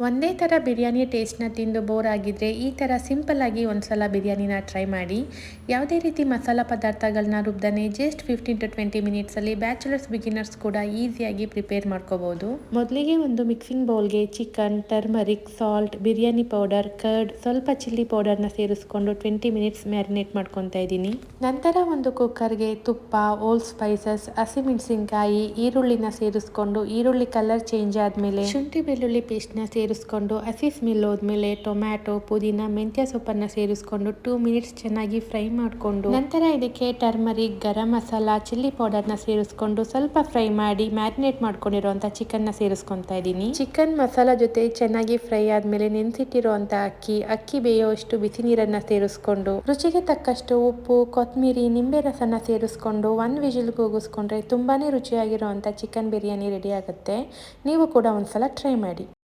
ಒಂದೇ ಥರ ಬಿರಿಯಾನಿ ಟೇಸ್ಟ್ನ ತಿಂದು ಬೋರ್ ಆಗಿದ್ದರೆ ಈ ಥರ ಸಿಂಪಲ್ಲಾಗಿ ಒಂದು ಸಲ ಬಿರಿಯಾನಿನ ಟ್ರೈ ಮಾಡಿ. ಯಾವುದೇ ರೀತಿ ಮಸಾಲ ಪದಾರ್ಥಗಳನ್ನ ರುಬ್ದನೆ ಜಸ್ಟ್ 15 to 20 ಮಿನಿಟ್ಸಲ್ಲಿ ಬ್ಯಾಚುಲರ್ಸ್ ಬಿಗಿನರ್ಸ್ ಕೂಡ ಈಸಿಯಾಗಿ ಪ್ರಿಪೇರ್ ಮಾಡ್ಕೋಬೋದು. ಮೊದಲಿಗೆ ಒಂದು ಮಿಕ್ಸಿಂಗ್ ಬೌಲ್ಗೆ chicken, turmeric, salt, biryani powder, curd, ಸ್ವಲ್ಪ ಚಿಲ್ಲಿ ಪೌಡರ್ನ ಸೇರಿಸ್ಕೊಂಡು 20 ಮಿನಿಟ್ಸ್ ಮ್ಯಾರಿನೇಟ್ ಮಾಡ್ಕೊತಾ ಇದ್ದೀನಿ. ನಂತರ ಒಂದು ಕುಕ್ಕರ್ಗೆ ತುಪ್ಪ, ಓಲ್ ಸ್ಪೈಸಸ್, ಹಸಿಮೆಣಸಿನ್ಕಾಯಿ, ಈರುಳ್ಳಿನ ಸೇರಿಸ್ಕೊಂಡು ಈರುಳ್ಳಿ ಕಲರ್ ಚೇಂಜ್ ಆದಮೇಲೆ ಶುಂಠಿ ಬೆಳ್ಳುಳ್ಳಿ ಪೇಸ್ಟ್ನ ಸೇರಿಸ್ಕೊಂಡು ಹಸಿ ಸ್ಮೆಲ್ ಹೋದ್ಮೇಲೆ ಟೊಮ್ಯಾಟೊ, ಪುದೀನ, ಮೆಂತ್ಯ ಸೊಪ್ಪನ್ನು ಸೇರಿಸ್ಕೊಂಡು 2 ಮಿನಿಟ್ಸ್ ಚೆನ್ನಾಗಿ ಫ್ರೈ ಮಾಡಿಕೊಂಡು ನಂತರ ಇದಕ್ಕೆ ಟರ್ಮರಿಕ್, ಗರಂ ಮಸಾಲ, ಚಿಲ್ಲಿ ಪೌಡರ್ನ ಸೇರಿಸ್ಕೊಂಡು ಸ್ವಲ್ಪ ಫ್ರೈ ಮಾಡಿ ಮ್ಯಾರಿನೇಟ್ ಮಾಡ್ಕೊಂಡಿರೋಂಥ ಚಿಕನ್ನ ಸೇರಿಸ್ಕೊತಾ ಇದ್ದೀನಿ. ಚಿಕನ್ ಮಸಾಲ ಜೊತೆ ಚೆನ್ನಾಗಿ ಫ್ರೈ ಆದಮೇಲೆ ನೆನೆಸಿಟ್ಟಿರೋಂಥ ಅಕ್ಕಿ ಬೇಯೋಷ್ಟು ಬಿಸಿ ನೀರನ್ನು ಸೇರಿಸ್ಕೊಂಡು ರುಚಿಗೆ ತಕ್ಕಷ್ಟು ಉಪ್ಪು, ಕೊತ್ತಂಬರಿ, ನಿಂಬೆ ರಸನ ಸೇರಿಸ್ಕೊಂಡು 1 ವಿಜಿಲ್ ಕೂಗಿಸ್ಕೊಂಡ್ರೆ ತುಂಬಾ ರುಚಿಯಾಗಿರೋಂಥ ಚಿಕನ್ ಬಿರಿಯಾನಿ ರೆಡಿ ಆಗುತ್ತೆ. ನೀವು ಕೂಡ ಒಂದ್ಸಲ ಟ್ರೈ ಮಾಡಿ.